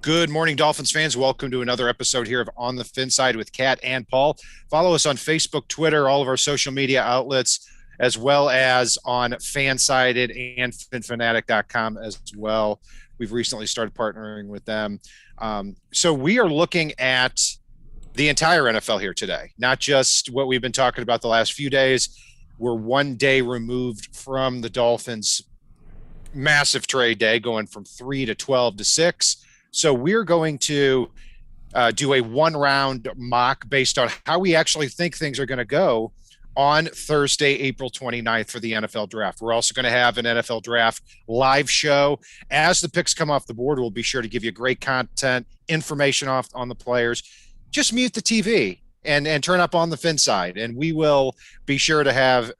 Good morning, Dolphins fans. Welcome to another episode here of On the FinSide with Kat and Paul. Follow us on Facebook, Twitter, all of our social media outlets, as well as on Fansided and FinFanatic.com as well. We've recently started partnering with them. So we are looking at the entire NFL here today, not just what we've been talking about the last few days. We're 1 day removed from the Dolphins' massive trade day, going from 3 to 12 to 6. So we're going to do a one-round mock based on how we actually think things are going to go on Thursday, April 29th for the NFL Draft. We're also going to have an NFL Draft live show. As the picks come off the board, we'll be sure to give you great content, information off on the players. Just mute the TV and turn up on the FinSide, and we will be sure to have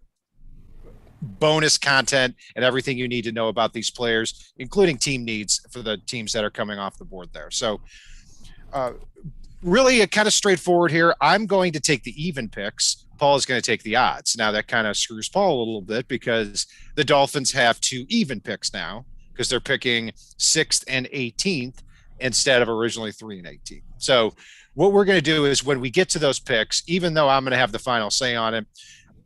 bonus content and everything you need to know about these players, including team needs for the teams that are coming off the board there. So really kind of straightforward here. I'm going to take the even picks. Paul is going to take the odds. Now that kind of screws Paul a little bit because the Dolphins have 2 even picks now because they're picking 6th and 18th instead of originally 3 and 18. So what we're going to do is when we get to those picks, even though I'm going to have the final say on it,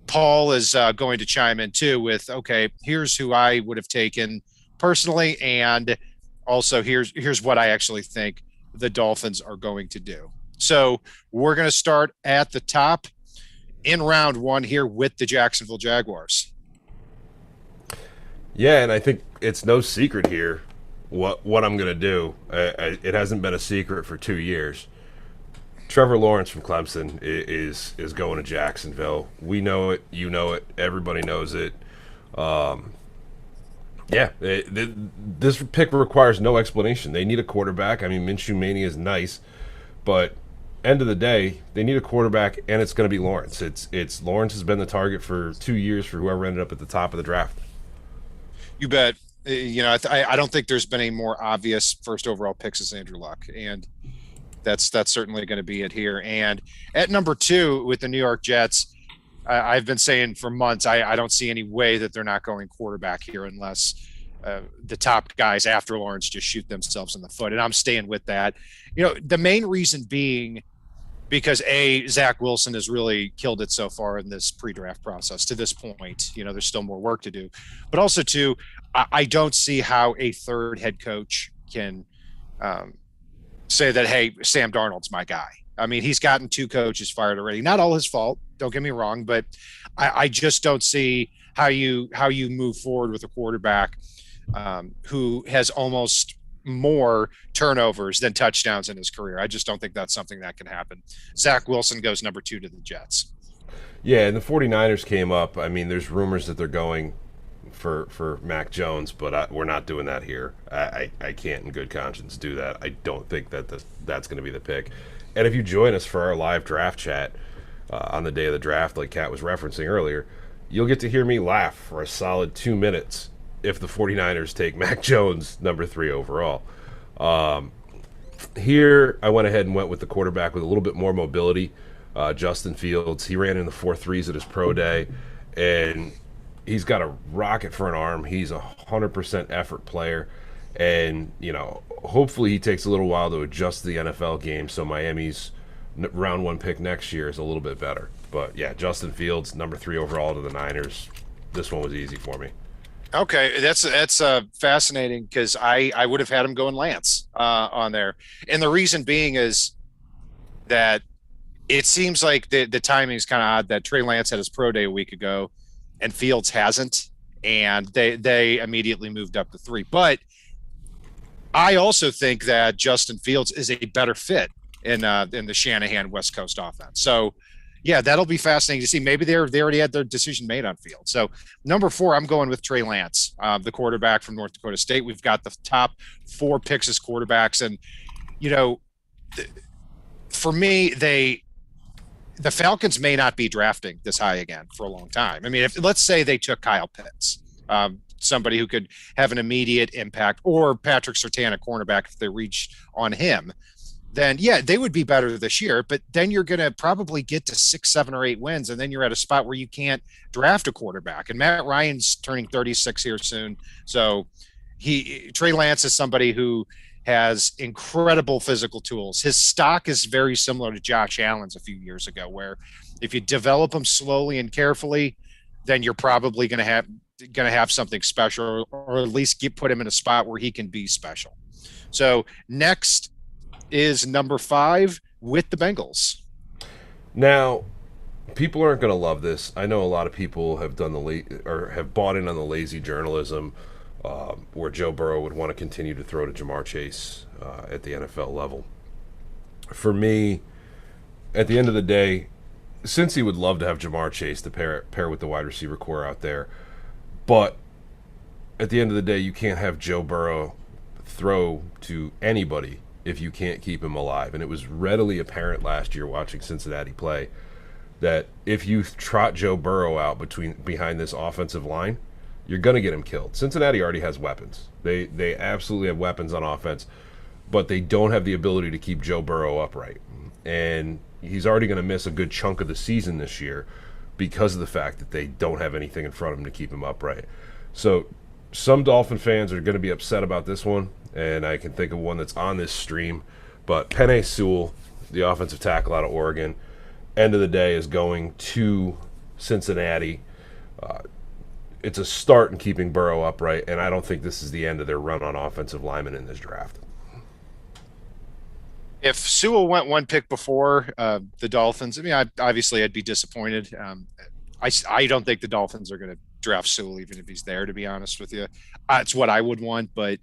Paul is going to chime in too with, okay, here's who I would have taken personally. And also here's what I actually think the Dolphins are going to do. So we're going to start at the top in round 1 here with the Jacksonville Jaguars. Yeah, and I think it's no secret here what I'm going to do. It hasn't been a secret for 2 years. Trevor Lawrence from Clemson is going to Jacksonville. We know it. You know it. Everybody knows it. This pick requires no explanation. They need a quarterback. I mean, Minshew Mania is nice, but end of the day, they need a quarterback, and it's going to be Lawrence. It's Lawrence has been the target for 2 years for whoever ended up at the top of the draft. You bet. I don't think there's been a more obvious first overall pick as Andrew Luck, and that's certainly going to be it here. And at number 2 with the New York Jets, I've been saying for months, I don't see any way that they're not going quarterback here unless the top guys after Lawrence just shoot themselves in the foot. And I'm staying with that. The main reason being because Zach Wilson has really killed it so far in this pre-draft process to this point. There's still more work to do, but also too, I don't see how a third head coach can say that, hey, Sam Darnold's my guy. I mean, he's gotten 2 coaches fired already. Not all his fault, don't get me wrong, but I just don't see how you move forward with a quarterback who has almost more turnovers than touchdowns in his career. I just don't think that's something that can happen. Zach Wilson goes number 2 to the Jets. Yeah, and the 49ers came up. I mean, there's rumors that they're going for Mac Jones, but we're not doing that here. I can't in good conscience do that. I don't think that's going to be the pick. And if you join us for our live draft chat on the day of the draft, like Kat was referencing earlier, you'll get to hear me laugh for a solid 2 minutes if the 49ers take Mac Jones number 3 overall. Here, I went ahead and went with the quarterback with a little bit more mobility, Justin Fields. He ran in the 4.3s at his pro day, and he's got a rocket for an arm. He's a 100% effort player. And, hopefully he takes a little while to adjust to the NFL game so Miami's round 1 pick next year is a little bit better. But, yeah, Justin Fields, number 3 overall to the Niners. This one was easy for me. Okay, that's fascinating because I would have had him going Lance on there. And the reason being is that it seems like the timing is kind of odd that Trey Lance had his pro day a week ago and Fields hasn't, and they immediately moved up to 3. But I also think that Justin Fields is a better fit in the Shanahan West Coast offense. So, yeah, that'll be fascinating to see. Maybe they already had their decision made on Fields. So, number 4, I'm going with Trey Lance, the quarterback from North Dakota State. We've got the top 4 picks as quarterbacks, and for me, the Falcons may not be drafting this high again for a long time. I mean, let's say they took Kyle Pitts, somebody who could have an immediate impact, or Patrick Surtain, a cornerback, if they reach on him, then yeah, they would be better this year. But then you're going to probably get to 6, 7, or 8 wins, and then you're at a spot where you can't draft a quarterback. And Matt Ryan's turning 36 here soon, so Trey Lance is somebody who has incredible physical tools. His stock is very similar to Josh Allen's a few years ago, where if you develop him slowly and carefully, then you're probably going to have something special, or at least put him in a spot where he can be special. So next is number 5 with the Bengals. Now, people aren't going to love this. I know a lot of people have done have bought in on the lazy journalism, where Joe Burrow would want to continue to throw to Jamar Chase at the NFL level. For me, at the end of the day, since he would love to have Jamar Chase to pair with the wide receiver core out there, but at the end of the day, you can't have Joe Burrow throw to anybody if you can't keep him alive. And it was readily apparent last year watching Cincinnati play that if you trot Joe Burrow out behind this offensive line, you're going to get him killed. Cincinnati already has weapons. They absolutely have weapons on offense, but they don't have the ability to keep Joe Burrow upright. And he's already going to miss a good chunk of the season this year because of the fact that they don't have anything in front of him to keep him upright. So some Dolphin fans are going to be upset about this one, and I can think of one that's on this stream. But Penei Sewell, the offensive tackle out of Oregon, end of the day is going to Cincinnati. It's a start in keeping Burrow upright, and I don't think this is the end of their run on offensive linemen in this draft. If Sewell went one pick before the Dolphins, I mean, I'd be disappointed. I don't think the Dolphins are going to draft Sewell, even if he's there, to be honest with you. It's what I would want, but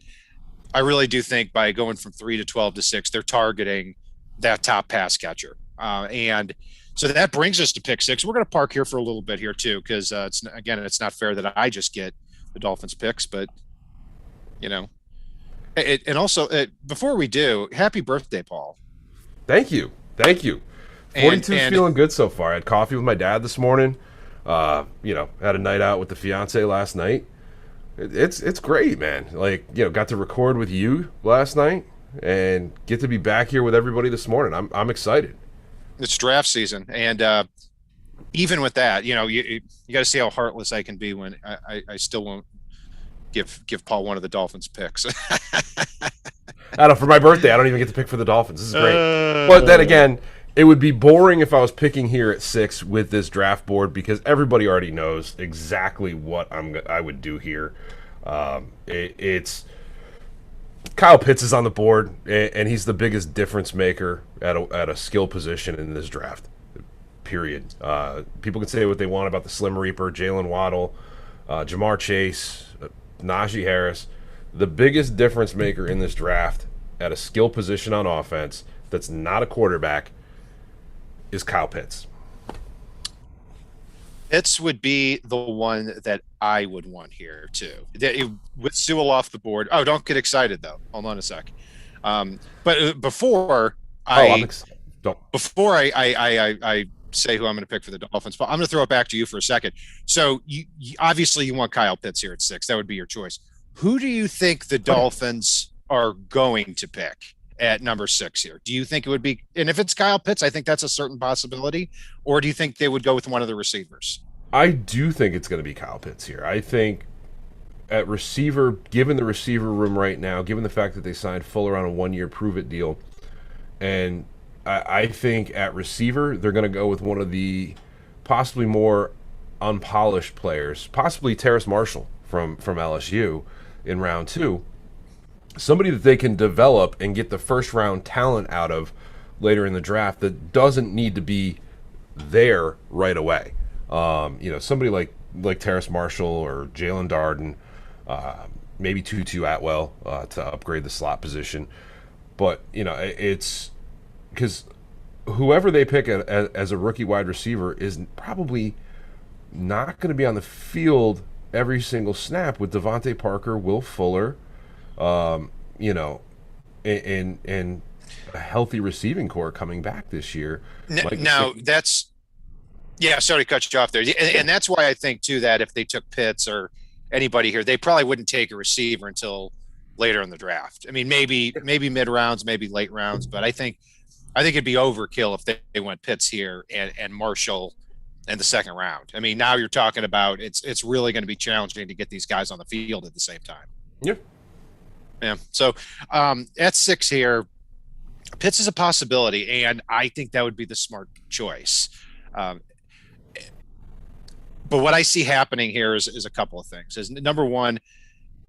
I really do think by going from 3 to 12 to 6, they're targeting that top pass catcher. And so that brings us to pick 6. We're going to park here for a little bit here too, because it's not fair that I just get the Dolphins picks, but and also before we do, happy birthday, Paul. Thank you. 42's feeling good so far. I had coffee with my dad this morning. Had a night out with the fiance last night. It's great, man. Got to record with you last night and get to be back here with everybody this morning. I'm excited. It's draft season, and even with that, you got to see how heartless I can be when I still won't give Paul one of the Dolphins picks. I don't know, for my birthday, I don't even get to pick for the Dolphins. This is great. But then again, it would be boring if I was picking here at 6 with this draft board, because everybody already knows exactly what I would do here. It's Kyle Pitts is on the board, and he's the biggest difference maker at a skill position in this draft, period. People can say what they want about the Slim Reaper, Jalen Waddle, Jamar Chase, Najee Harris. The biggest difference maker in this draft at a skill position on offense that's not a quarterback is Kyle Pitts. Pitts would be the one that I would want here too. With Sewell off the board. Oh, don't get excited though. Hold on a sec. But before I say who I'm going to pick for the Dolphins, but I'm going to throw it back to you for a second. So you obviously you want Kyle Pitts here at 6. That would be your choice. Who do you think the Dolphins are going to pick at number 6 here? Do you think it would be, and if it's Kyle Pitts, I think that's a certain possibility, or do you think they would go with one of the receivers? I do think it's going to be Kyle Pitts here. I think at receiver, given the receiver room right now, given the fact that they signed Fuller on a 1-year prove-it deal, and I think at receiver, they're going to go with one of the possibly more unpolished players, possibly Terrace Marshall from LSU in round 2. Somebody that they can develop and get the first-round talent out of later in the draft that doesn't need to be there right away. Somebody like Terrace Marshall or Jalen Darden, maybe Tutu Atwell to upgrade the slot position. But, it's because whoever they pick as a rookie wide receiver is probably not going to be on the field every single snap with Devontae Parker, Will Fuller, and a healthy receiving core coming back this year. Sorry to cut you off there. And that's why I think, too, that if they took Pitts or anybody here, they probably wouldn't take a receiver until later in the draft. I mean, maybe mid-rounds, maybe late rounds, but I think it'd be overkill if they went Pitts here and Marshall in the second round. I mean, now you're talking about it's really going to be challenging to get these guys on the field at the same time. Yeah. Yeah. So at 6 here, Pitts is a possibility, and I think that would be the smart choice. Um, but what I see happening here is a couple of things. Is number one,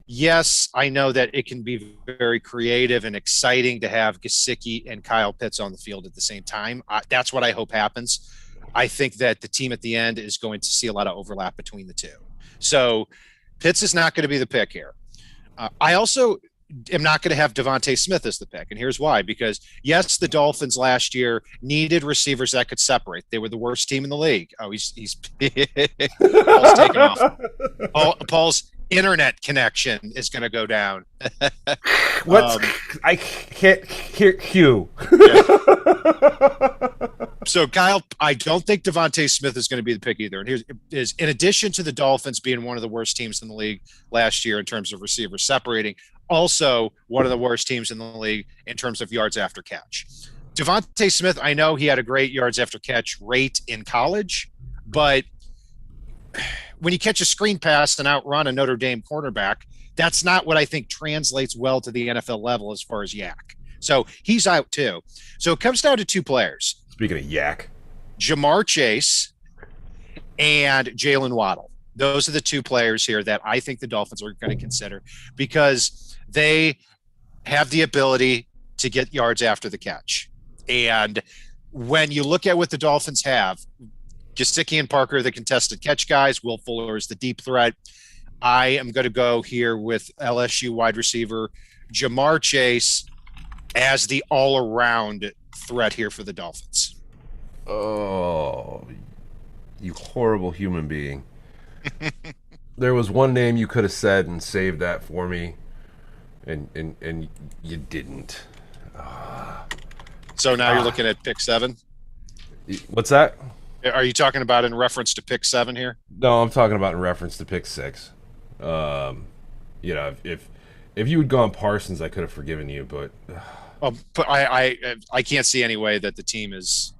yes, I know that it can be very creative and exciting to have Gesicki and Kyle Pitts on the field at the same time. That's what I hope happens. I think that the team at the end is going to see a lot of overlap between the two. So Pitts is not going to be the pick here. I also am not going to have Devonta Smith as the pick. And here's why. Because, yes, the Dolphins last year needed receivers that could separate. They were the worst team in the league. Oh, he's Paul's taking off. Paul's internet connection is going to go down. I can't hear you. So, Kyle, I don't think Devonta Smith is going to be the pick either. And here's in addition to the Dolphins being one of the worst teams in the league last year in terms of receivers separating, also one of the worst teams in the league in terms of yards after catch. Devonta Smith, I know he had a great yards after catch rate in college, but when you catch a screen pass and outrun a Notre Dame cornerback, that's not what I think translates well to the NFL level as far as yak. So he's out too. So it comes down to two players. Speaking of yak, Ja'Marr Chase and Jalen Waddle. Those are the two players here that I think the Dolphins are going to consider because they have the ability to get yards after the catch. And when you look at what the Dolphins have, Gesicki and Parker, the contested catch guys, Will Fuller is the deep threat. I am going to go here with LSU wide receiver Ja'Marr Chase as the all-around threat here for the Dolphins. Oh, you horrible human being. There was one name you could have said and saved that for me, and you didn't. So now you're looking at pick 7? What's that? Are you talking about in reference to pick 7 here? No, I'm talking about in reference to pick 6. If you had gone Parsons, I could have forgiven you, but but I can't see any way that the team is.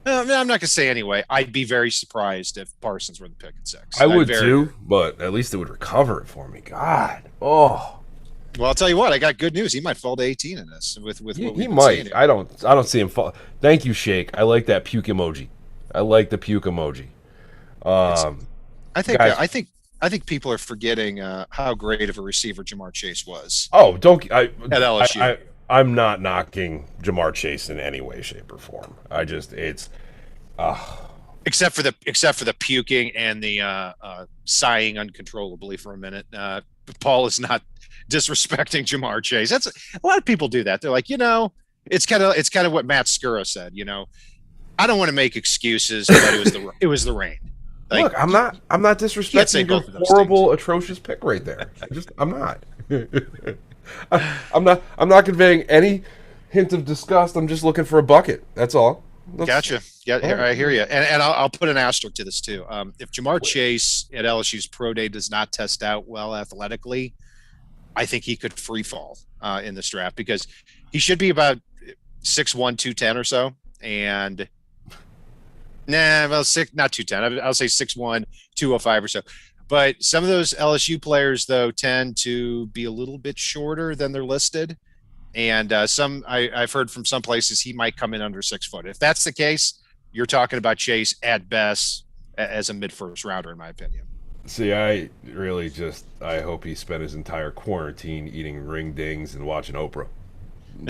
I'm not going to say anyway. I'd be very surprised if Parsons were the pick at 6. I would too, but at least it would recover it for me. God, oh. Well, I'll tell you what. I got good news. He might fall to 18 in this. With what he might. I don't see him fall. Thank you, Shake. I like that puke emoji. I like the puke emoji. I think people are forgetting how great of a receiver Ja'Marr Chase was. Oh, don't at LSU. I'm not knocking Ja'Marr Chase in any way, shape, or form. Except for the puking and the sighing uncontrollably for a minute. Paul is not disrespecting Ja'Marr Chase. That's a lot of people do that. They're like, it's kind of what Matt Skura said. I don't want to make excuses, but it was the rain. Like, look, I'm not disrespecting your horrible, atrocious pick right there. I'm not. I'm not conveying any hint of disgust. I'm just looking for a bucket. That's all. Gotcha. Yeah, I hear you. And I'll put an asterisk to this too. If Ja'Marr Chase at LSU's pro day does not test out well athletically, I think he could free fall in this draft because he should be about 6'1", 210 or so. And not 210. I'll say 6'1", 205 or so. But some of those LSU players, though, tend to be a little bit shorter than they're listed. And I've heard from some places he might come in under 6 foot. If that's the case, you're talking about Chase at best as a mid-first rounder, in my opinion. See, I hope he spent his entire quarantine eating ring dings and watching Oprah.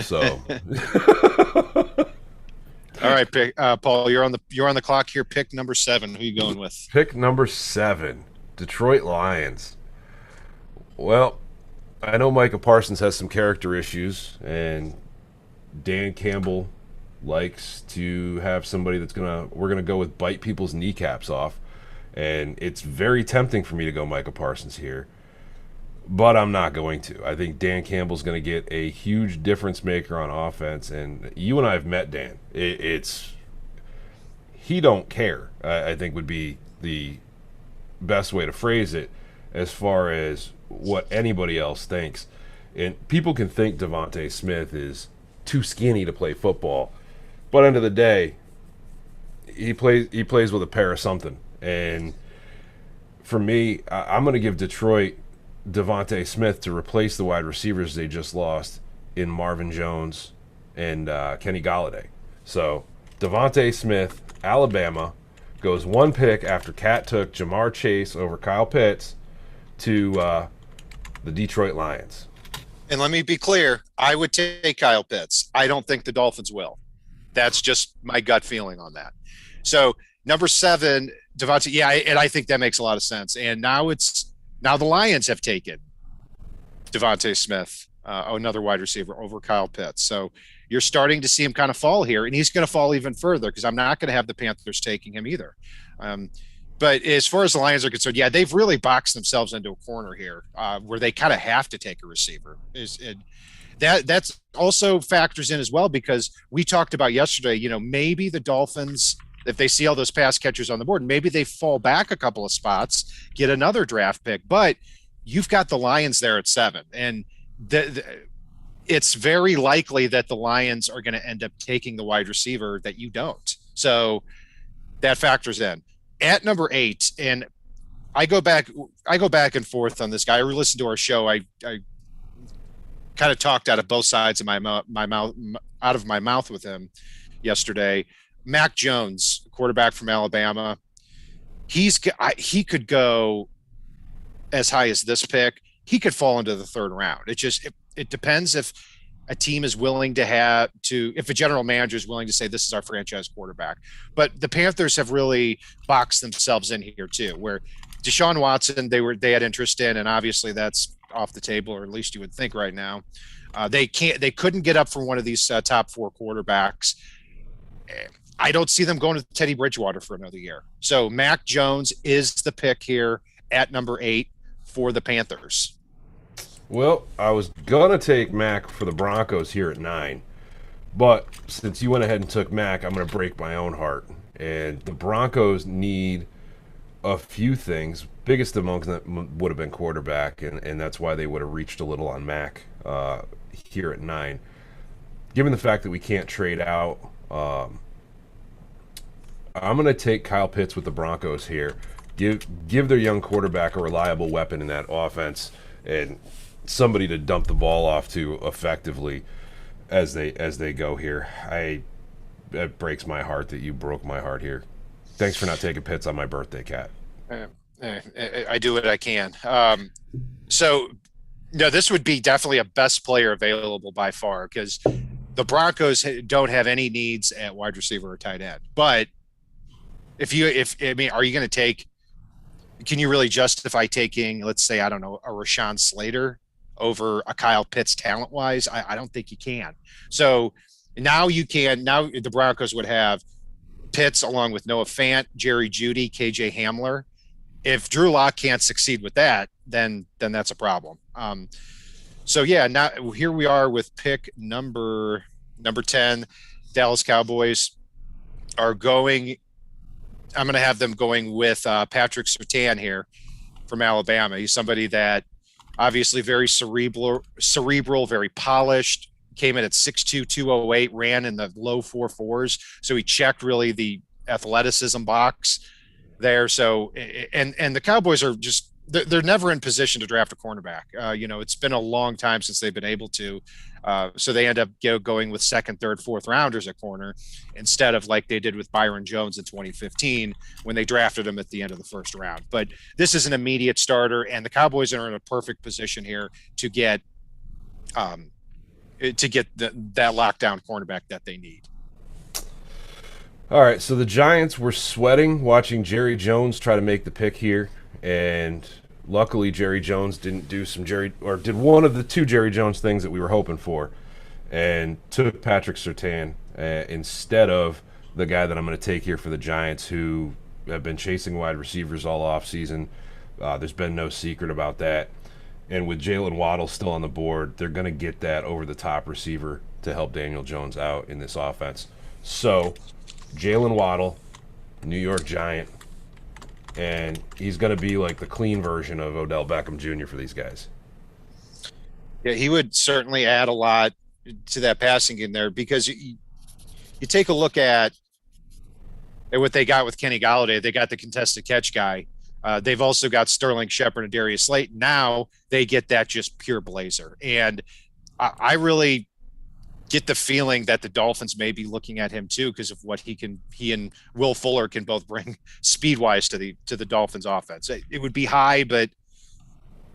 So, all right, Paul, you're on the clock here. Pick number 7. Who are you going with? Pick number 7, Detroit Lions. Well, I know Micah Parsons has some character issues, and Dan Campbell likes to have somebody we're gonna go with bite people's kneecaps off, and it's very tempting for me to go Micah Parsons here, but I'm not going to. I think Dan Campbell's going to get a huge difference maker on offense, and you and I have met Dan. He don't care, I think would be the best way to phrase it as far as what anybody else thinks. And people can think Devonta Smith is too skinny to play football, but end of the day, he plays with a pair of something. And for me, I'm going to give Detroit Devonta Smith to replace the wide receivers they just lost in Marvin Jones and Kenny Golladay. So Devonta Smith, Alabama, goes one pick after Cat took Jamar Chase over Kyle Pitts to the Detroit Lions. And let me be clear, I would take Kyle Pitts. I don't think the Dolphins will. That's just my gut feeling on that. So number 7, Devonta, and I think that makes a lot of sense. And now the Lions have taken Devonta Smith, another wide receiver, over Kyle Pitts. So you're starting to see him kind of fall here, and he's going to fall even further because I'm not going to have the Panthers taking him either. But as far as the Lions are concerned, they've really boxed themselves into a corner here where they kind of have to take a receiver. That's also factors in as well, because we talked about yesterday, maybe the Dolphins, if they see all those pass catchers on the board, maybe they fall back a couple of spots, get another draft pick. But you've got the Lions there at 7, and it's very likely that the Lions are going to end up taking the wide receiver that you don't. So that factors in. At number 8, and I go back and forth on this guy. I listened to our show. I kind of talked out of both sides of my mouth with him yesterday. Mac Jones, quarterback from Alabama. He could go as high as this pick. He could fall into the 3rd round. It depends if a team is willing if a general manager is willing to say, this is our franchise quarterback. But the Panthers have really boxed themselves in here too, where Deshaun Watson, they had interest in, and obviously that's off the table, or at least you would think right now. They couldn't get up for one of these top 4 quarterbacks. I don't see them going to Teddy Bridgewater for another year. So Mac Jones is the pick here at number 8 for the Panthers. Well, I was going to take Mac for the Broncos here at 9, but since you went ahead and took Mac, I'm going to break my own heart. And the Broncos need a few things. Biggest amongst them would have been quarterback, and that's why they would have reached a little on Mac here at 9. Given the fact that we can't trade out, I'm going to take Kyle Pitts with the Broncos here. Give their young quarterback a reliable weapon in that offense, and somebody to dump the ball off to effectively as they go here. It breaks my heart that you broke my heart here. Thanks for not taking Pitts on my birthday, Cat. I do what I can. So this would be definitely a best player available by far, because the Broncos don't have any needs at wide receiver or tight end. But are you going to take? Can you really justify taking, let's say, I don't know, a Rashawn Slater over a Kyle Pitts talent-wise? I don't think you can. So now you can. Now the Broncos would have Pitts along with Noah Fant, Jerry Jeudy, KJ Hamler. If Drew Lock can't succeed with that, then that's a problem. Now here we are with pick number 10. Dallas Cowboys are going. I'm going to have them going with Patrick Surtain here from Alabama. He's somebody that obviously very cerebral, very polished, came in at 6'2", 208, ran in the low 4.4s. So he checked really the athleticism box there. So, and the Cowboys are just, they're never in position to draft a cornerback. It's been a long time since they've been able to. So they end up going with 2nd, 3rd, 4th rounders at corner instead of like they did with Byron Jones in 2015 when they drafted him at the end of the 1st round. But this is an immediate starter, and the Cowboys are in a perfect position here to get that lockdown cornerback that they need. All right, so the Giants were sweating watching Jerry Jones try to make the pick here, and luckily Jerry Jones did did one of the 2 Jerry Jones things that we were hoping for, and took Patrick Surtain instead of the guy that I'm going to take here for the Giants, who have been chasing wide receivers all offseason. There's been no secret about that. And with Jalen Waddle still on the board, they're going to get that over-the-top receiver to help Daniel Jones out in this offense. So, Jalen Waddle, New York Giant, and he's going to be like the clean version of Odell Beckham Jr. for these guys. Yeah, he would certainly add a lot to that passing in there, because you take a look at what they got with Kenny Golladay. They got the contested catch guy. They've also got Sterling Shepard and Darius Slayton. Now they get that just pure blazer. And I really get the feeling that the Dolphins may be looking at him too, because of what he and Will Fuller can both bring speed wise to the Dolphins offense. It would be high, but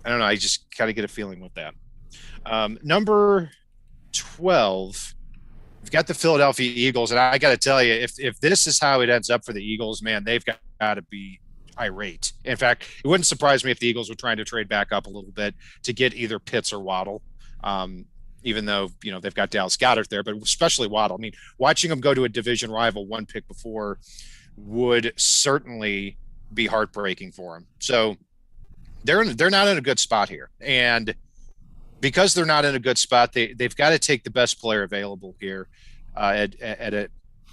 I don't know. I just kind of get a feeling with that. Number 12, we've got the Philadelphia Eagles. And I got to tell you, if this is how it ends up for the Eagles, man, they've got to be irate. In fact, it wouldn't surprise me if the Eagles were trying to trade back up a little bit to get either Pitts or Waddle. Even though, they've got Dallas Goedert there, but especially Waddle. I mean, watching them go to a division rival one pick before would certainly be heartbreaking for them. So they're not in a good spot here. And because they're not in a good spot, they've got to take the best player available here at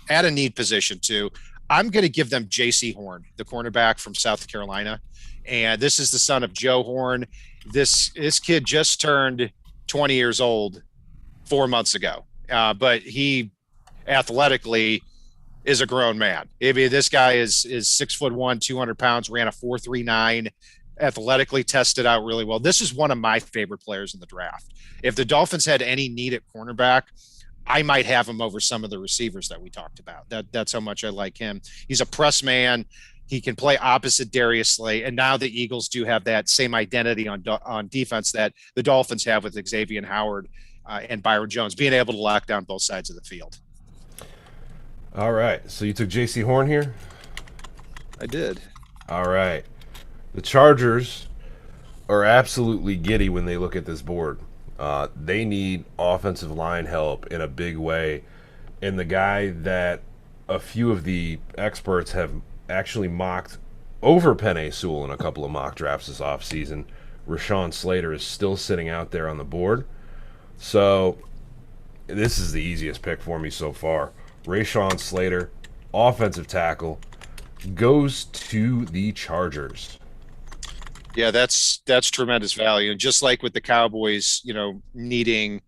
a need position too. I'm going to give them J.C. Horn, the cornerback from South Carolina. And this is the son of Joe Horn. This kid just turned 20 years old 4 months ago. But he athletically is a grown man. I mean, this guy is 6'1", 200 pounds, ran a 4.39, athletically tested out really well. This is one of my favorite players in the draft. If the Dolphins had any need at cornerback, I might have him over some of the receivers that we talked about. That's how much I like him. He's a press man. He can play opposite Darius Slay. And now the Eagles do have that same identity on defense that the Dolphins have with Xavier Howard and Byron Jones, being able to lock down both sides of the field. All right. So you took J.C. Horn here? I did. All right. The Chargers are absolutely giddy when they look at this board. They need offensive line help in a big way. And the guy that a few of the experts have actually mocked over Penei Sewell in a couple of mock drafts this offseason, Rashawn Slater, is still sitting out there on the board. So this is the easiest pick for me so far. Rashawn Slater, offensive tackle, goes to the Chargers. Yeah, that's tremendous value. And just like with the Cowboys, needing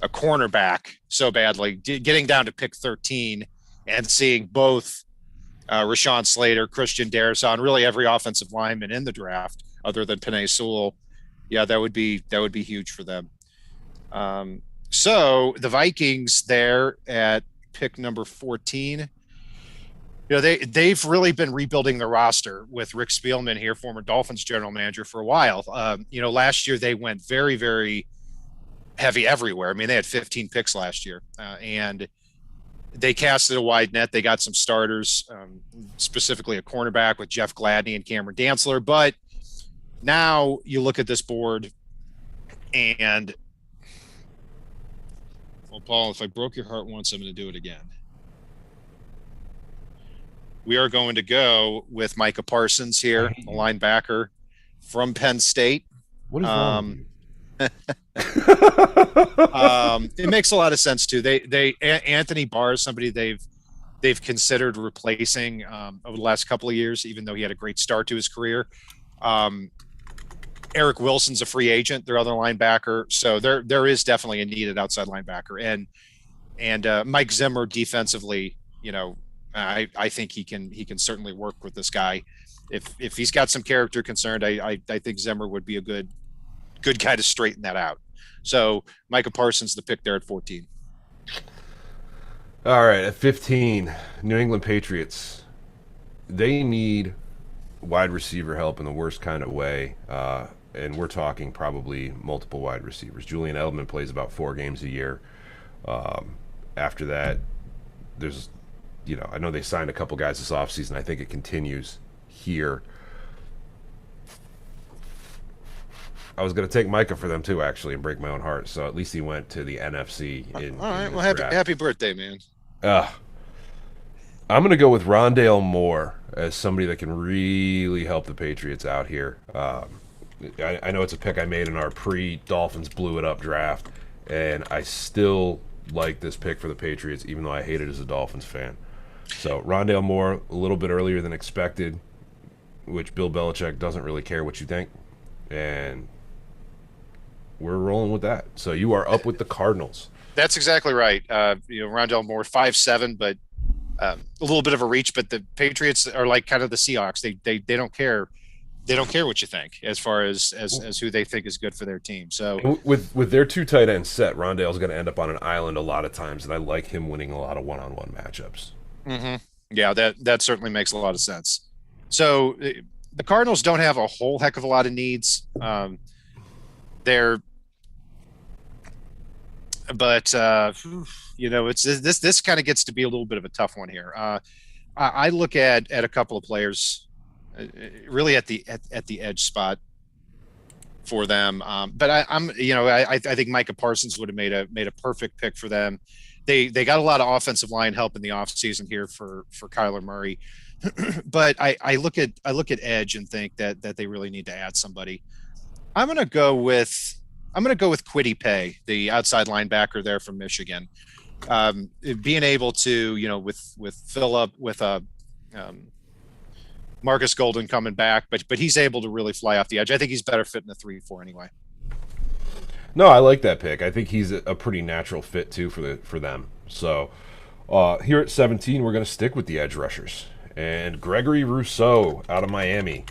a cornerback so badly, getting down to pick 13 and seeing both Rashawn Slater, Christian Darrisaw, really every offensive lineman in the draft other than Penei Sewell, yeah, that would be huge for them. So the Vikings there at pick number 14, they've really been rebuilding the roster with Rick Spielman here, former Dolphins general manager, for a while. Last year they went very, very heavy everywhere. I mean, they had 15 picks last year, and they casted a wide net. They got some starters, specifically a cornerback with Jeff Gladney and Cameron Dantzler. But now you look at this board and, well, Paul, if I broke your heart once, I'm going to do it again. We are going to go with Micah Parsons here, a linebacker from Penn State. What is wrong? It makes a lot of sense too. Anthony Barr is somebody they've considered replacing over the last couple of years, even though he had a great start to his career. Eric Wilson's a free agent, their other linebacker. So there is definitely a needed outside linebacker. And Mike Zimmer defensively, I think he can certainly work with this guy. If he's got some character concerned, I think Zimmer would be a good guy to straighten that out. So Micah Parsons, the pick there at 14. All right, at 15, New England Patriots. They need wide receiver help in the worst kind of way. And we're talking probably multiple wide receivers. Julian Edelman plays about 4 games a year. After that, there's, I know they signed a couple guys this offseason. I think it continues here. I was going to take Micah for them too, actually, and break my own heart. So at least he went to the NFC. All right. Well, happy birthday, man. I'm going to go with Rondale Moore as somebody that can really help the Patriots out here. I know it's a pick I made in our pre-Dolphins blew it up draft, and I still like this pick for the Patriots, even though I hate it as a Dolphins fan. So Rondale Moore, a little bit earlier than expected, which Bill Belichick doesn't really care what you think. And we're rolling with that. So you are up with the Cardinals. That's exactly right. Rondale Moore, 5'7", but a little bit of a reach. But the Patriots are like kind of the Seahawks. They don't care they don't care what you think as far as who they think is good for their team. So with their two tight ends set, Rondale's going to end up on an island a lot of times, and I like him winning a lot of one-on-one matchups. mm-hmm. Yeah, that certainly makes a lot of sense. So the Cardinals don't have a whole heck of a lot of needs. But it's this kind of gets to be a little bit of a tough one here. I look at a couple of players, really at the edge spot for them. But I think Micah Parsons would have made a perfect pick for them. They got a lot of offensive line help in the offseason here for Kyler Murray. But I look at edge and think that they really need to add somebody. I'm gonna go with Kwity Paye, the outside linebacker there from Michigan. Being able to, with Phillip, with Marcus Golden coming back, but he's able to really fly off the edge. I think he's better fit in the 3-4 anyway. No, I like that pick. I think he's a pretty natural fit too for them. So here at 17, we're going to stick with the edge rushers. And Gregory Rousseau out of Miami.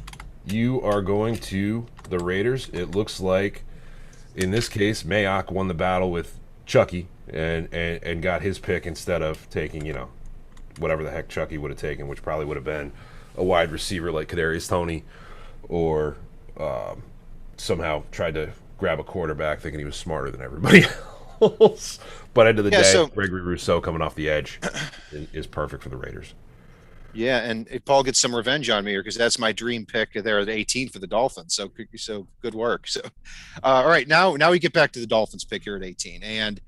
You are going to the Raiders. It looks like, in this case, Mayock won the battle with Chucky and got his pick instead of taking, whatever the heck Chucky would have taken, which probably would have been a wide receiver like Kadarius Toney, or somehow tried to grab a quarterback thinking he was smarter than everybody else. But end of the day, Gregory Rousseau coming off the edge is perfect for the Raiders. Yeah, and Paul gets some revenge on me here because that's my dream pick there at 18 for the Dolphins. So good work. So, all right, now we get back to the Dolphins pick here at 18, and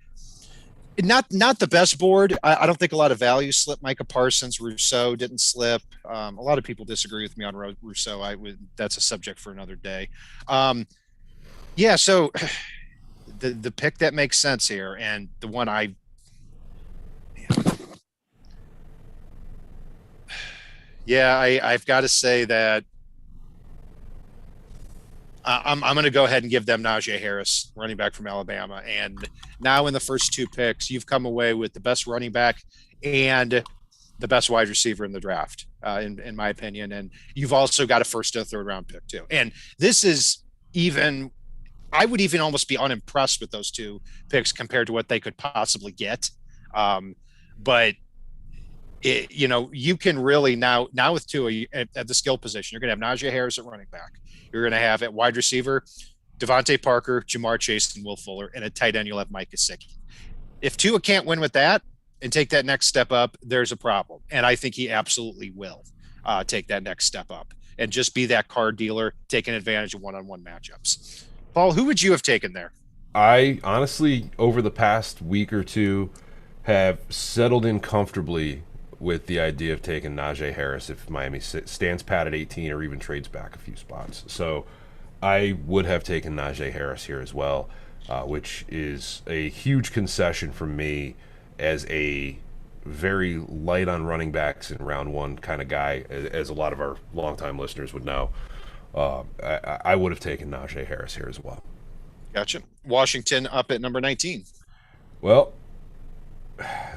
not the best board. I don't think a lot of value slipped. Micah Parsons, Rousseau didn't slip. A lot of people disagree with me on Rousseau. That's a subject for another day. Yeah, so the pick that makes sense here, and the one I've got to say that I'm going to go ahead and give them Najee Harris, running back from Alabama. And now in the first two picks, you've come away with the best running back and the best wide receiver in the draft, in my opinion. And you've also got a first and third round pick too. And this is I would even almost be unimpressed with those two picks compared to what they could possibly get. But you can really now with Tua at the skill position, you're going to have Najee Harris at running back. You're going to have at wide receiver, Devontae Parker, Jamar Chase, and Will Fuller. And at tight end, you'll have Mike Gesicki. If Tua can't win with that and take that next step up, there's a problem. And I think he absolutely will take that next step up and just be that card dealer, taking advantage of one-on-one matchups. Paul, who would you have taken there? I honestly, over the past week or two, have settled in comfortably with the idea of taking Najee Harris if Miami stands pat at 18 or even trades back a few spots. So I would have taken Najee Harris here as well, which is a huge concession from me as a very light on running backs in round one kind of guy, as a lot of our longtime listeners would know. I would have taken Najee Harris here as well. Gotcha. Washington up at number 19. Well,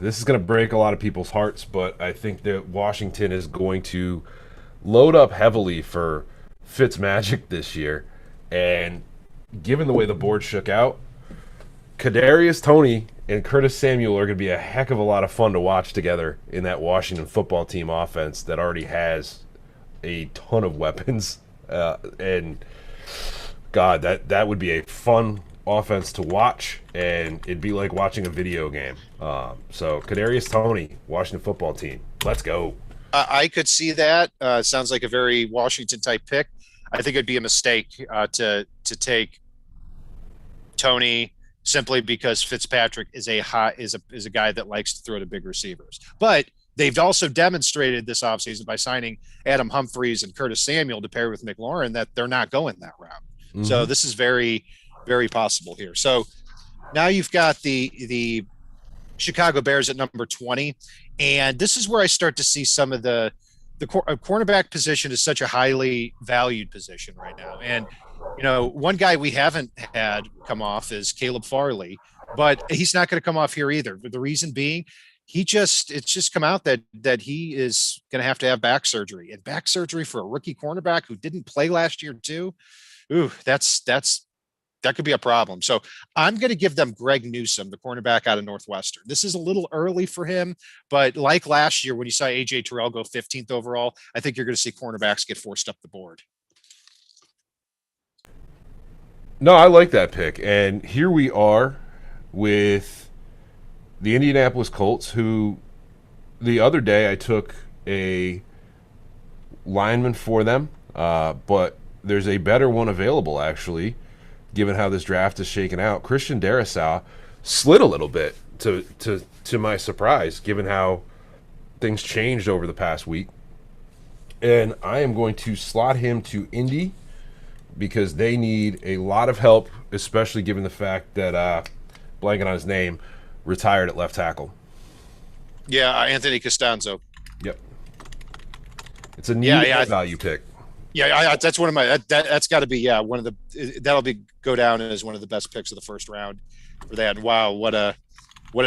this is going to break a lot of people's hearts, but I think that Washington is going to load up heavily for Fitzmagic this year. And given the way the board shook out, Kadarius Toney and Curtis Samuel are going to be a heck of a lot of fun to watch together in that Washington football team offense that already has a ton of weapons. And God, that would be a fun offense to watch, and it'd be like watching a video game. So Kadarius Toney, Washington football team, let's go. I could see that. Sounds like a very Washington type pick. I think it'd be a mistake to take Toney simply because Fitzpatrick is a guy that likes to throw to big receivers. But they've also demonstrated this offseason by signing Adam Humphries and Curtis Samuel to pair with McLaurin that they're not going that route. Mm-hmm. So this is very, very possible here. So now you've got the Chicago Bears at number 20. And this is where I start to see some of the cornerback position is such a highly valued position right now. And, one guy we haven't had come off is Caleb Farley, but he's not going to come off here either. The reason being, it's just come out that he is going to have back surgery, and back surgery for a rookie cornerback who didn't play last year too. Ooh, that could be a problem. So I'm going to give them Greg Newsome, the cornerback out of Northwestern. This is a little early for him, but like last year when you saw AJ Terrell go 15th overall, I think you're going to see cornerbacks get forced up the board. No, I like that pick. And here we are with the Indianapolis Colts, who the other day I took a lineman for them, but there's a better one available, actually, given how this draft is shaken out. Christian Darrisaw slid a little bit to my surprise, given how things changed over the past week. And I am going to slot him to Indy because they need a lot of help, especially given the fact that, blanking on his name, retired at left tackle. Yeah, Anthony Costanzo. Yep. It's a neat value pick. Yeah, that's one of my that's got to be one of the that'll go down as one of the best picks of the first round for that. Wow, what an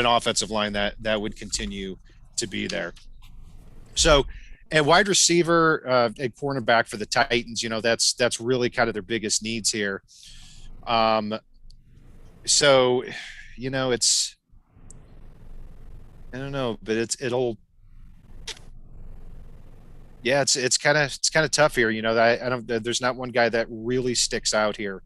offensive line that would continue to be there. So, and wide receiver, a cornerback for the Titans, that's really kind of their biggest needs here. So, it's I don't know, but it's kind of tough here. I don't. There's not one guy that really sticks out here,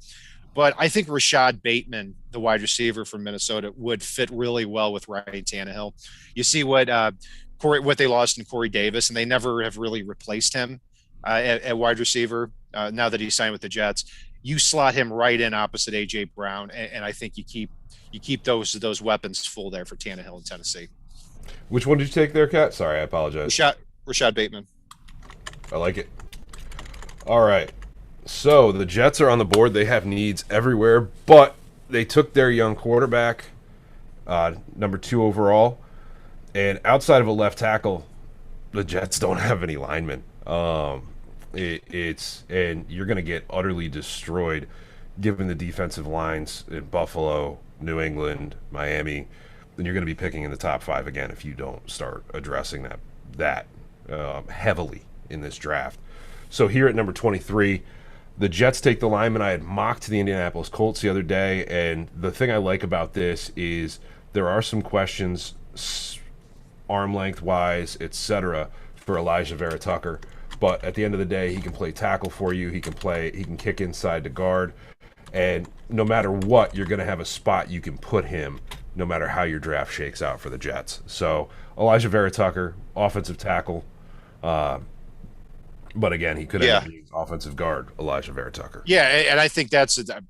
but I think Rashad Bateman, the wide receiver from Minnesota, would fit really well with Ryan Tannehill. You see what they lost in Corey Davis, and they never have really replaced him at wide receiver. Now that he's signed with the Jets, you slot him right in opposite AJ Brown, and I think you keep those weapons full there for Tannehill in Tennessee. Which one did you take there, Kat? Sorry, I apologize. Rashad Bateman. I like it. All right. So the Jets are on the board. They have needs everywhere, but they took their young quarterback, number 2 overall. And outside of a left tackle, the Jets don't have any linemen. And you're going to get utterly destroyed given the defensive lines in Buffalo, New England, Miami. Then you're going to be picking in the top 5 again if you don't start addressing that heavily in this draft. So here at number 23, the Jets take the lineman. I had mocked the Indianapolis Colts the other day, and the thing I like about this is there are some questions, arm length wise, etc., for Elijah Vera Tucker. But at the end of the day, he can play tackle for you. He can kick inside to guard, and no matter what, you're going to have a spot you can put him, no matter how your draft shakes out for the Jets. So Elijah Vera Tucker, offensive tackle. But again, he could have been offensive guard, Elijah Vera Tucker. Yeah, and I think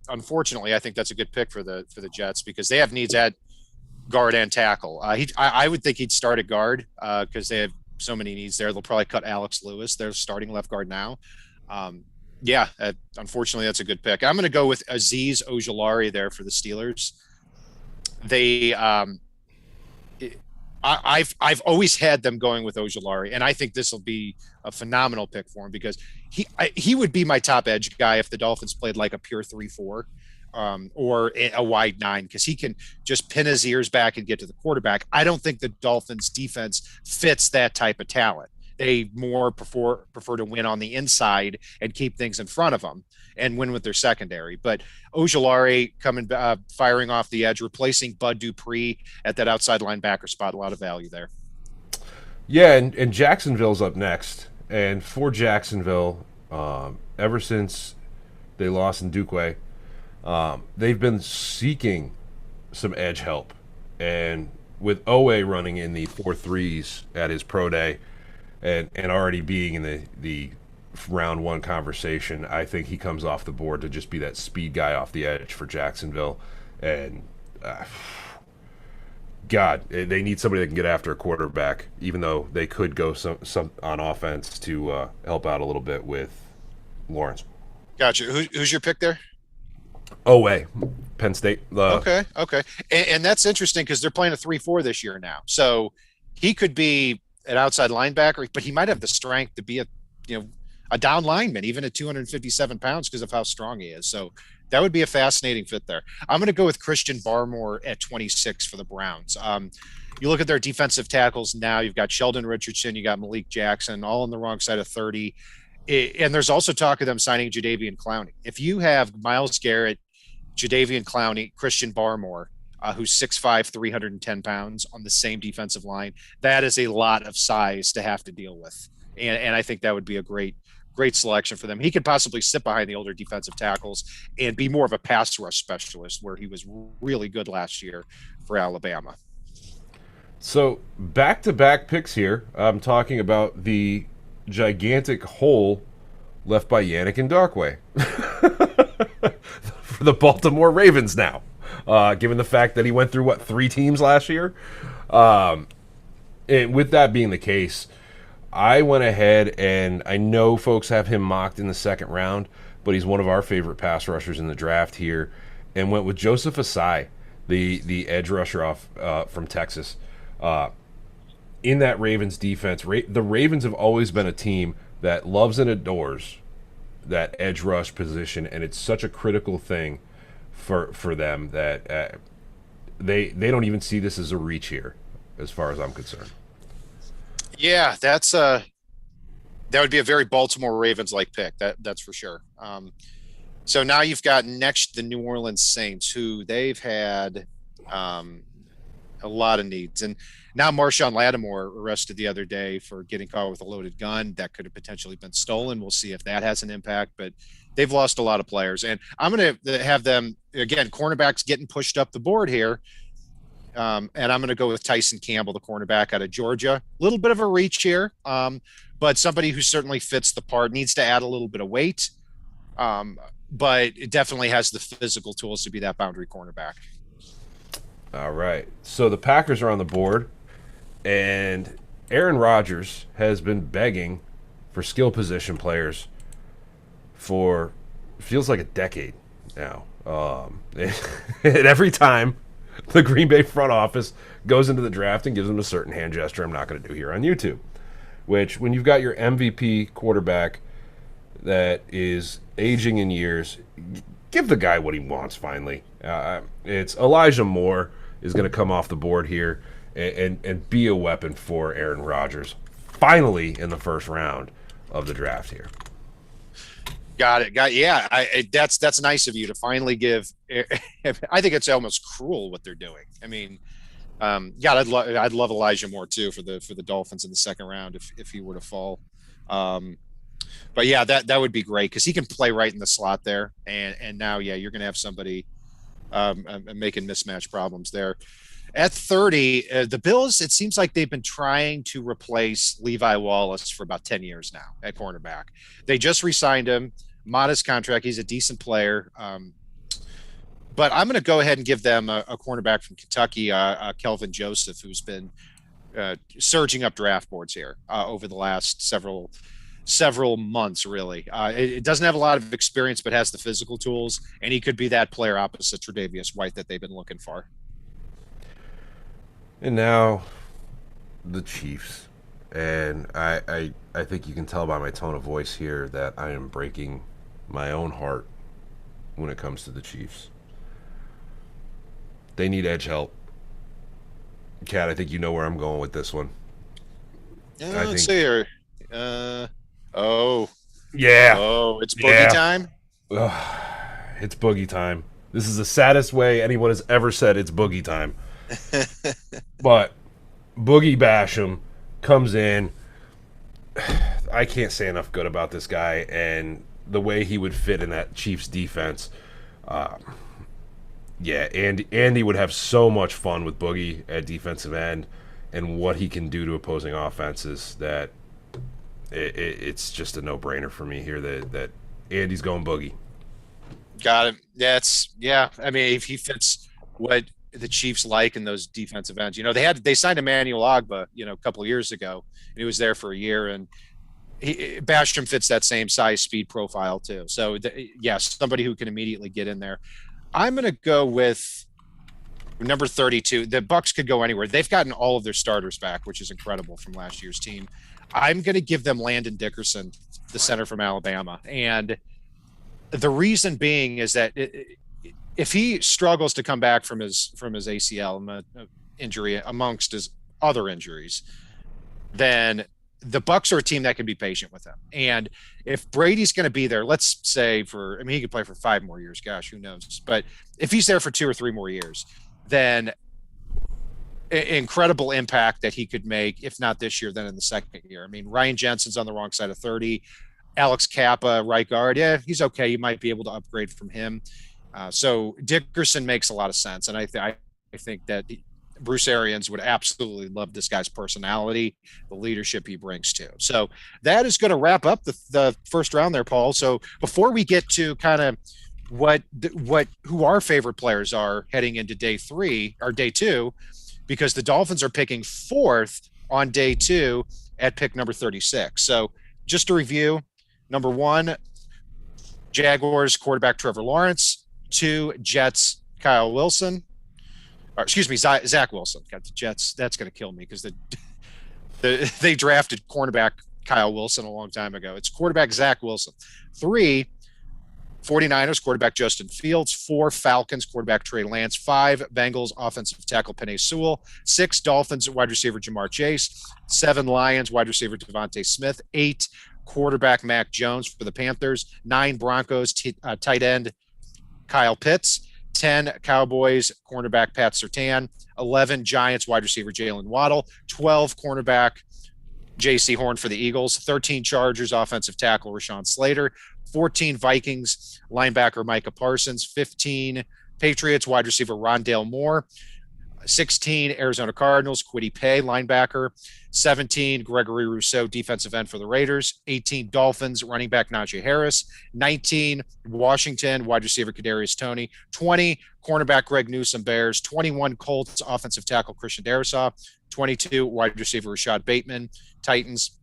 unfortunately, I think that's a good pick for the Jets because they have needs at guard and tackle. I would think he'd start at guard because they have so many needs there. They'll probably cut Alex Lewis. They're starting left guard now. Unfortunately, that's a good pick. I'm going to go with Azeez Ojulari there for the Steelers. I've always had them going with Ojulari, and I think this will be a phenomenal pick for him because he would be my top edge guy if the Dolphins played like a pure 3-4 or a wide 9 because he can just pin his ears back and get to the quarterback. I don't think the Dolphins defense fits that type of talent. They more prefer to win on the inside and keep things in front of them and win with their secondary. But Ojulari firing off the edge, replacing Bud Dupree at that outside linebacker spot, a lot of value there. Yeah, and Jacksonville's up next. And for Jacksonville, ever since they lost in Dukwe, they've been seeking some edge help. And with Owe running in the 4.3s at his pro day and already being in the round 1 conversation, I think he comes off the board to just be that speed guy off the edge for Jacksonville. And God, they need somebody that can get after a quarterback, even though they could go some on offense to help out a little bit with Lawrence. Gotcha. Who's your pick there? Owe, Penn State. Okay. And that's interesting because they're playing a 3-4 this year now. So he could be an outside linebacker, but he might have the strength to be a down lineman, even at 257 pounds because of how strong he is. So That would be a fascinating fit there. I'm going to go with Christian Barmore at 26 for the Browns. You look at their defensive tackles now, you've got Sheldon Richardson, you got Malik Jackson, all on the wrong side of 30. And there's also talk of them signing Jadeveon Clowney. If you have Myles Garrett, Jadeveon Clowney, Christian Barmore, who's 6'5", 310 pounds on the same defensive line, that is a lot of size to have to deal with. And I think that would be a great selection for them. He could possibly sit behind the older defensive tackles and be more of a pass rush specialist, where he was really good last year for Alabama. So back-to-back picks here. I'm talking about the gigantic hole left by Yannick Ngakoue for the Baltimore Ravens now, given the fact that he went through, 3 teams last year? And with that being the case, I went ahead, and I know folks have him mocked in the second round, but he's one of our favorite pass rushers in the draft here, and went with Joseph Asai, the edge rusher off from Texas. In that Ravens defense, the Ravens have always been a team that loves and adores that edge rush position, and it's such a critical thing for them that they don't even see this as a reach here, as far as I'm concerned. Yeah, that would be a very Baltimore Ravens-like pick. That's for sure. So now you've got next the New Orleans Saints, who they've had a lot of needs. And now Marshawn Lattimore arrested the other day for getting caught with a loaded gun. That could have potentially been stolen. We'll see if that has an impact, but they've lost a lot of players. And I'm going to have them, again, cornerbacks getting pushed up the board here. And I'm going to go with Tyson Campbell, the cornerback out of Georgia. A little bit of a reach here, but somebody who certainly fits the part. Needs to add a little bit of weight, but it definitely has the physical tools to be that boundary cornerback. All right. So the Packers are on the board, and Aaron Rodgers has been begging for skill position players for feels like a decade now. And every time the Green Bay front office goes into the draft and gives them a certain hand gesture I'm not going to do here on YouTube, which when you've got your MVP quarterback that is aging in years, give the guy what he wants finally. It's Elijah Moore is going to come off the board here and be a weapon for Aaron Rodgers finally in the first round of the draft here. Got it. Yeah, that's nice of you to finally give. I think it's almost cruel what they're doing. I mean, I'd love Elijah Moore too for the Dolphins in the second round if he were to fall. But yeah, that would be great because he can play right in the slot there. And now, you're going to have somebody making mismatch problems there. At 30, the Bills, it seems like they've been trying to replace Levi Wallace for about 10 years now at cornerback. They just re-signed him, modest contract. He's a decent player. But I'm going to go ahead and give them a cornerback from Kentucky, Kelvin Joseph, who's been surging up draft boards here over the last several months, really. It doesn't have a lot of experience, but has the physical tools, and he could be that player opposite Tre'Davious White that they've been looking for. And now the Chiefs. And I think you can tell by my tone of voice here that I am breaking my own heart when it comes to the Chiefs. They need edge help. Kat, I think you know where I'm going with this one. Yeah, let's see here. Yeah. Oh, it's boogie time? It's boogie time. This is the saddest way anyone has ever said it's boogie time. But Boogie Basham comes in. I can't say enough good about this guy and the way he would fit in that Chiefs defense. Andy would have so much fun with Boogie at defensive end and what he can do to opposing offenses that it's just a no-brainer for me here that Andy's going Boogie. Got it. I mean, if he fits what the Chiefs like in those defensive ends, they signed Emmanuel Ogbah, a couple of years ago, and he was there for a year, and Basham fits that same size, speed profile too. So somebody who can immediately get in there. I'm going to go with number 32. The Bucs could go anywhere. They've gotten all of their starters back, which is incredible from last year's team. I'm going to give them Landon Dickerson, the center from Alabama. And The reason being is that if he struggles to come back from his ACL injury amongst his other injuries, then the Bucs are a team that can be patient with him. And if Brady's going to be there, let's say he could play for 5 more years. Gosh, who knows? But if he's there for 2 or 3 more years, then incredible impact that he could make, if not this year, then in the second year. I mean, Ryan Jensen's on the wrong side of 30. Alex Kappa, right guard. Yeah, he's okay. You might be able to upgrade from him. So Dickerson makes a lot of sense. And I think that Bruce Arians would absolutely love this guy's personality, the leadership he brings too. So that is going to wrap up the first round there, Paul. So before we get to kind of who our favorite players are heading into day 2, because the Dolphins are picking 4th on day 2 at pick number 36. So just to review, number 1, Jaguars quarterback Trevor Lawrence. 2, Jets Kyle Wilson. Or excuse me, Zach Wilson. Got the Jets. That's going to kill me because they drafted cornerback Kyle Wilson a long time ago. It's quarterback Zach Wilson. 3, 49ers quarterback Justin Fields. 4, Falcons quarterback Trey Lance. 5, Bengals offensive tackle Penei Sewell. 6, Dolphins wide receiver Jamar Chase. 7, Lions wide receiver Devonta Smith. 8, quarterback Mac Jones for the Panthers. 9, Broncos tight end Kyle Pitts. 10, Cowboys cornerback Pat Surtain. 11, Giants wide receiver Jalen Waddle. 12, cornerback J.C. Horn for the Eagles. 13, Chargers offensive tackle Rashawn Slater. 14, Vikings linebacker Micah Parsons. 15, Patriots wide receiver Rondale Moore. 16, Arizona Cardinals Kwity Paye linebacker. 17, Gregory Rousseau defensive end for the Raiders. 18, Dolphins running back Najee Harris. 19, Washington wide receiver Kadarius Toney. 20, cornerback Greg Newsome Bears. 21, Colts offensive tackle Christian Darrisaw. 22, wide receiver Rashad Bateman Titans.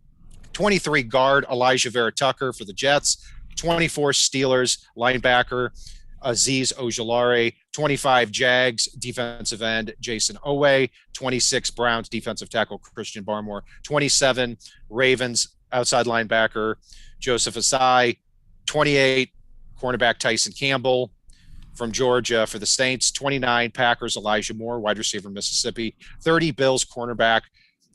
23, guard Elijah Vera Tucker for the Jets. 24, Steelers linebacker Azeez Ojulari. 25, Jags defensive end Jason Owe. 26, Browns defensive tackle Christian Barmore. 27, Ravens outside linebacker Joseph Asai. 28, cornerback Tyson Campbell from Georgia for the Saints. 29, Packers Elijah Moore, wide receiver Mississippi. 30, Bills cornerback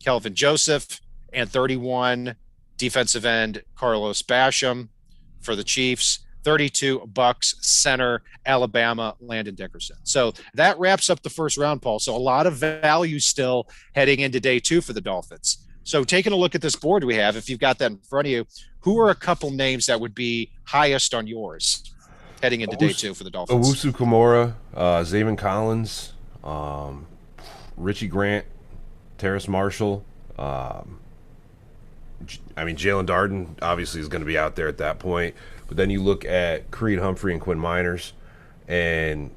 Kelvin Joseph. And 31, defensive end Carlos Basham for the Chiefs. 32, Bucs center Alabama Landon Dickerson. So that wraps up the first round, Paul. So a lot of value still heading into day 2 for the Dolphins. So taking a look at this board we have, if you've got that in front of you, who are a couple names that would be highest on yours heading into day 2 for the Dolphins? Owusu-Komora, Zaven Collins, Richie Grant, Terrace Marshall. Jalen Darden obviously is going to be out there at that point. But then you look at Creed Humphrey and Quinn Miners, and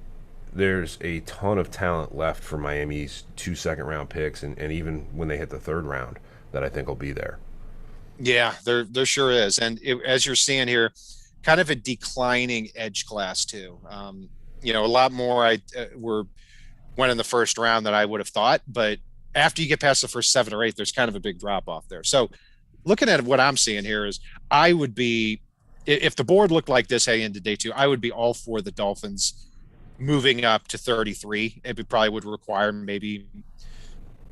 there's a ton of talent left for Miami's 2 second-round picks, and even when they hit the 3rd round, that I think will be there. Yeah, there sure is. And as you're seeing here, kind of a declining edge class too. A lot more went in the first round than I would have thought. But after you get past the first 7 or 8, there's kind of a big drop-off there. So looking at what I'm seeing here is I would be – if the board looked like this heading into day 2, I would be all for the Dolphins moving up to 33. It probably would require maybe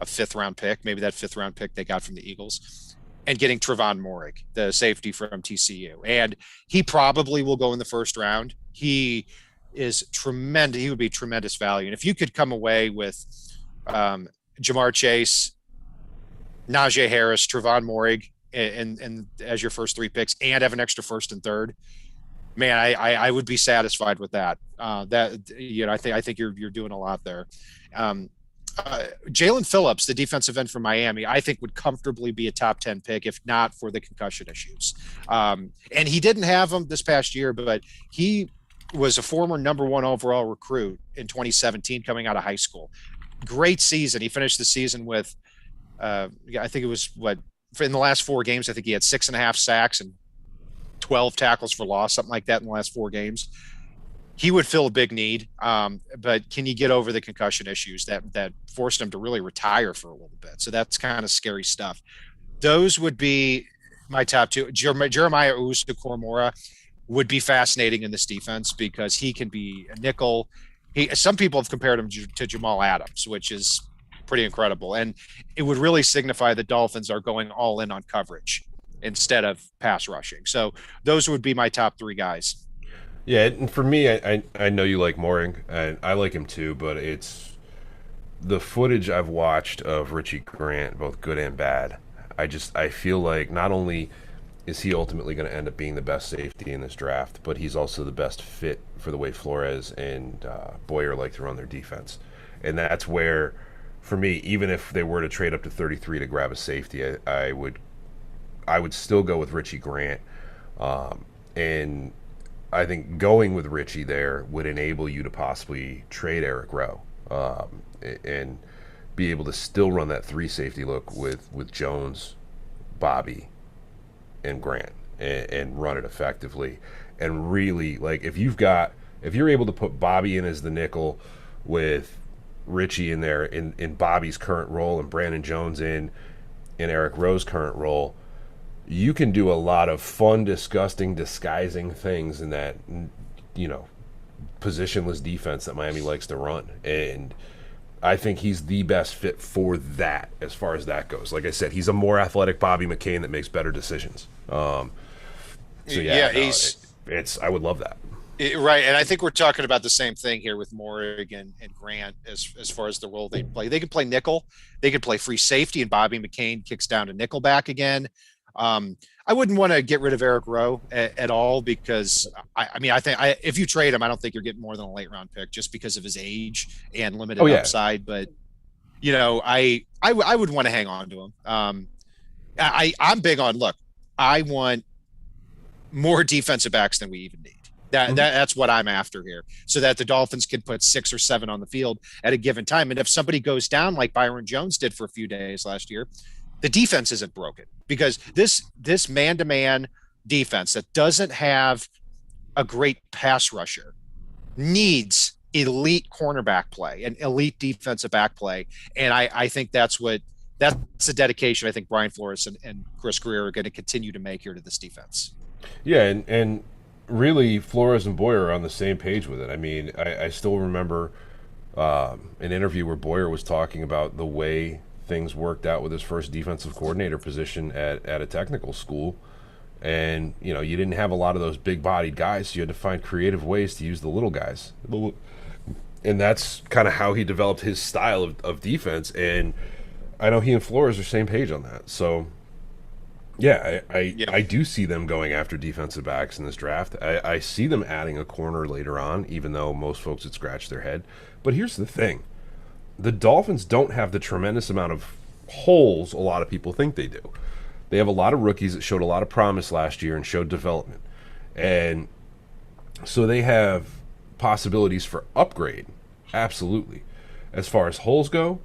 a 5th round pick, maybe that 5th round pick they got from the Eagles, and getting Trevon Moehrig, the safety from TCU. And he probably will go in the 1st round. He is tremendous. He would be tremendous value. And if you could come away with Jamar Chase, Najee Harris, Trevon Moehrig, and as your first 3 picks, and have an extra 1st and 3rd, man, I would be satisfied with that. I think you're doing a lot there. Jalen Phillips, the defensive end from Miami, I think would comfortably be a top 10 pick, if not for the concussion issues. And he didn't have them this past year, but he was a former number 1 overall recruit in 2017 coming out of high school. Great season. He finished the season with, I think it was in the last 4 games, I think he had 6.5 sacks and 12 tackles for loss, something like that in the last 4 games. He would fill a big need, but can you get over the concussion issues that forced him to really retire for a little bit? So that's kind of scary stuff. Those would be my top 2. Jeremiah Owusu-Komora, would be fascinating in this defense because he can be a nickel. Some people have compared him to Jamal Adams, which is pretty incredible. And it would really signify the Dolphins are going all in on coverage instead of pass rushing. So those would be my top 3 guys. Yeah, and for me, I know you like Mooring, and I like him too, but it's the footage I've watched of Richie Grant, both good and bad. I feel like not only is he ultimately going to end up being the best safety in this draft, but he's also the best fit for the way Flores and Boyer like to run their defense. And that's where, for me, even if they were to trade up to 33 to grab a safety, I would still go with Richie Grant. And I think going with Richie there would enable you to possibly trade Eric Rowe and be able to still run that 3 safety look with Jones, Bobby, and Grant and run it effectively. And really, like, if you're able to put Bobby in as the nickel with Richie in there in Bobby's current role and Brandon Jones in Eric Rowe's current role, you can do a lot of fun, disgusting, disguising things in that, positionless defense that Miami likes to run. And I think he's the best fit for that as far as that goes. Like I said, he's a more athletic Bobby McCain that makes better decisions. I would love that. Right, and I think we're talking about the same thing here with Morgan and Grant as far as the role they play. They can play nickel, they can play free safety, and Bobby McCain kicks down to nickel back again. I wouldn't want to get rid of Eric Rowe at all because I think if you trade him, I don't think you're getting more than a late round pick just because of his age and limited upside. But I would want to hang on to him. I'm big on I want more defensive backs than we even need. That's what I'm after here, so that the Dolphins can put 6 or 7 on the field at a given time. And if somebody goes down like Byron Jones did for a few days last year, the defense isn't broken because this man-to-man defense that doesn't have a great pass rusher needs elite cornerback play and elite defensive back play. And I think that's a dedication I think Brian Flores and Chris Greer are going to continue to make here to this defense. Yeah, and really Flores and Boyer are on the same page with it. I mean, I still remember an interview where Boyer was talking about the way things worked out with his first defensive coordinator position at a technical school. And, you didn't have a lot of those big-bodied guys, so you had to find creative ways to use the little guys. And that's kind of how he developed his style of defense. And I know he and Flores are same page on that. So, yeah, I do see them going after defensive backs in this draft. I see them adding a corner later on, even though most folks would scratch their head. But here's the thing. The Dolphins don't have the tremendous amount of holes a lot of people think they do. They have a lot of rookies that showed a lot of promise last year and showed development. And so they have possibilities for upgrade, absolutely. As far as holes go,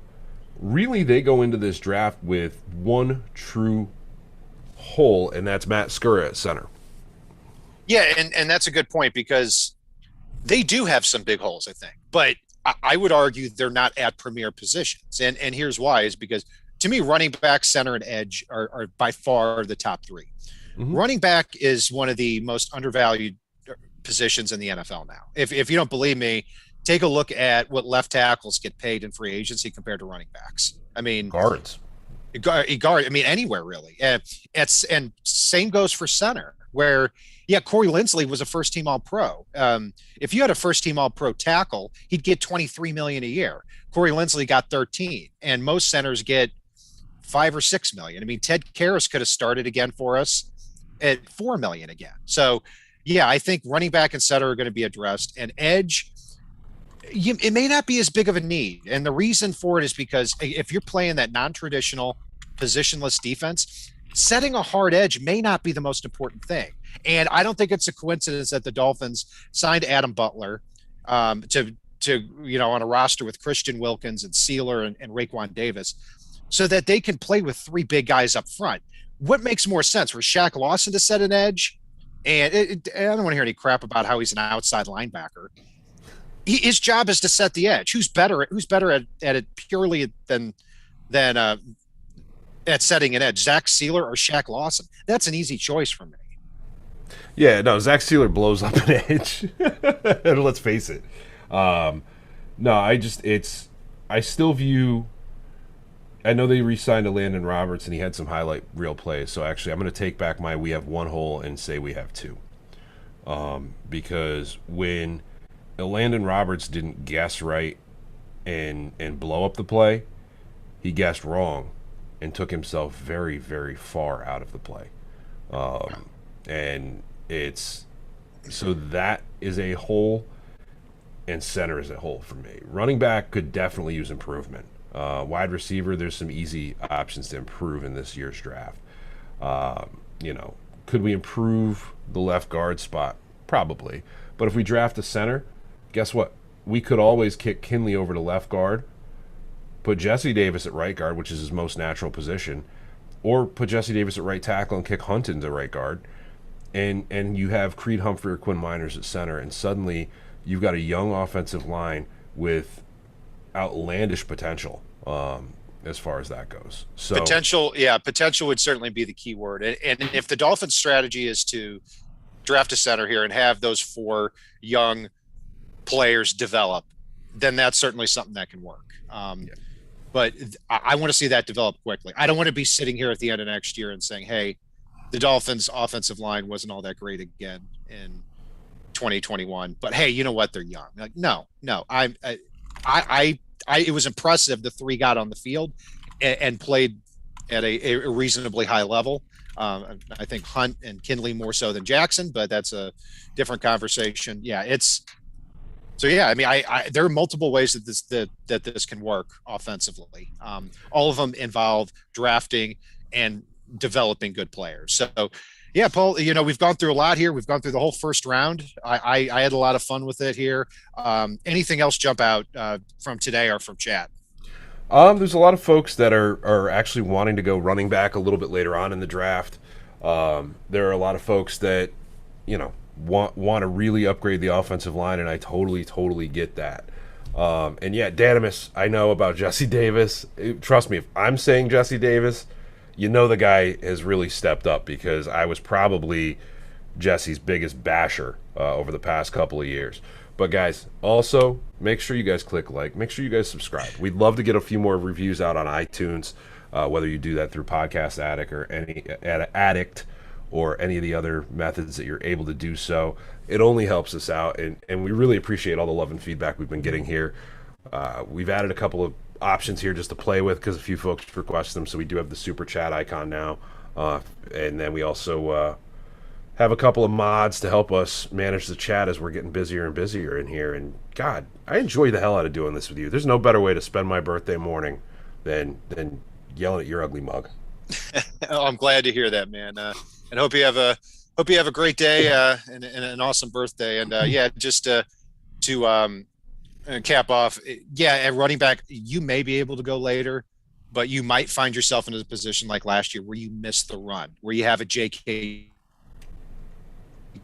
really they go into this draft with one true hole, and that's Matt Skura at center. Yeah, and that's a good point because they do have some big holes, I think. But I would argue they're not at premier positions. And here's why is because, to me, running back, center, and edge are by far the top 3. Mm-hmm. Running back is one of the most undervalued positions in the NFL now. If you don't believe me, take a look at what left tackles get paid in free agency compared to running backs. I mean, guards. I mean, anywhere really. And same goes for center, where Corey Linsley was a first-team All-Pro. If you had a first-team All-Pro tackle, he'd get $23 million a year. Corey Linsley got 13, and most centers get $5 or $6 million. I mean, Ted Karras could have started again for us at $4 million again. So, I think running back and center are going to be addressed, and edge. It may not be as big of a need. And the reason for it is because if you're playing that non-traditional positionless defense, setting a hard edge may not be the most important thing. And I don't think it's a coincidence that the Dolphins signed Adam Butler to on a roster with Christian Wilkins and Sealer and Raekwon Davis so that they can play with 3 big guys up front. What makes more sense for Shaq Lawson to set an edge? And I don't want to hear any crap about how he's an outside linebacker. His job is to set the edge. Who's better at it purely than at setting an edge? Zach Sealer or Shaq Lawson? That's an easy choice for me. Yeah, no, Zach Sealer blows up an edge. Let's face it. No, I still view. I know they re-signed to Landon Roberts, and he had some highlight reel plays. So actually, I'm going to take back my "we have one hole" and say we have two. Because when Landon Roberts didn't guess right and blow up the play, he guessed wrong and took himself very, very far out of the play. And it's so that is a hole, and center is a hole for me. Running back could definitely use improvement. Wide receiver, there's some easy options to improve in this year's draft. Could we improve the left guard spot? Probably. But if we draft a center, guess what? We could always kick Kinley over to left guard, put Jesse Davis at right guard, which is his most natural position, or put Jesse Davis at right tackle and kick Hunt into right guard. And you have Creed Humphrey or Quinn Miners at center, and suddenly you've got a young offensive line with outlandish potential as far as that goes. So potential would certainly be the key word. And if the Dolphins' strategy is to draft a center here and have those 4 young players develop, then that's certainly something that can work. But I want to see that develop quickly. I don't want to be sitting here at the end of next year and saying, hey, the Dolphins' offensive line wasn't all that great again in 2021, but hey, you know what? They're young. Like, no. It was impressive. The 3 got on the field and played at a reasonably high level. I think Hunt and Kinley more so than Jackson, but that's a different conversation. Yeah, I mean, there are multiple ways that this can work offensively. All of them involve drafting and developing good players. So, yeah, Paul, we've gone through a lot here. We've gone through the whole first round. I had a lot of fun with it here. Anything else jump out from today or from chat? There's a lot of folks that are actually wanting to go running back a little bit later on in the draft. There are a lot of folks that, want to really upgrade the offensive line, and I totally get that. And yeah, Danimus, I know about Jesse Davis. Trust me, if I'm saying Jesse Davis, the guy has really stepped up, because I was probably Jesse's biggest basher over the past couple of years. But guys, also make sure you guys click like, make sure you guys subscribe. We'd love to get a few more reviews out on iTunes, whether you do that through Podcast Addict or any of the other methods that you're able to do so. It only helps us out, and we really appreciate all the love and feedback we've been getting here. We've added a couple of options here just to play with, because a few folks request them, so we do have the super chat icon now, and then we also have a couple of mods to help us manage the chat as we're getting busier and busier in here. And God, I enjoy the hell out of doing this with you. There's no better way to spend my birthday morning than yelling at your ugly mug. Oh, I'm glad to hear that, man, and hope you have a great day and an awesome birthday. And just to cap off, at running back, you may be able to go later, but you might find yourself in a position like last year where you miss the run, where you have a J.K.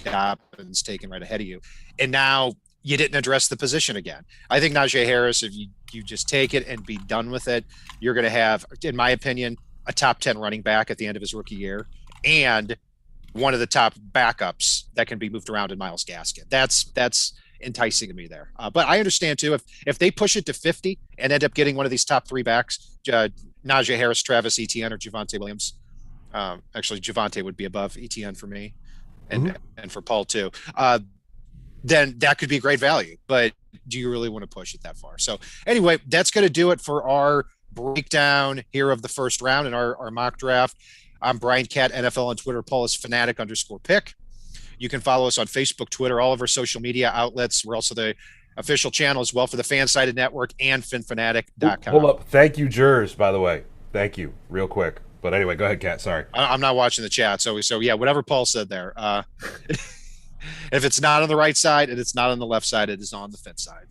Dobbins taken right ahead of you, and now you didn't address the position again. I think Najee Harris, if you just take it and be done with it, you're going to have, in my opinion, a top 10 running back at the end of his rookie year, and one of the top backups that can be moved around in Myles Gaskin. That's enticing to me there. But I understand too, if they push it to 50 and end up getting one of these top 3 backs, Najee Harris, Travis Etienne, or Javonte Williams. Actually, Javonte would be above Etienne for me, and for Paul too. Then that could be great value. But do you really want to push it that far? So anyway, that's going to do it for our breakdown here of the first round and our mock draft. I'm Brian Cat, NFL on Twitter. Paul is fanatic_pick. You can follow us on Facebook, Twitter, all of our social media outlets. We're also the official channel as well for the FanSide Network and FinFanatic.com. Hold up. Thank you, Jers, by the way. Thank you. Real quick. But anyway, go ahead, Kat. Sorry. I'm not watching the chat. So yeah, whatever Paul said there. If it's not on the right side and it's not on the left side, it is on the FinSide.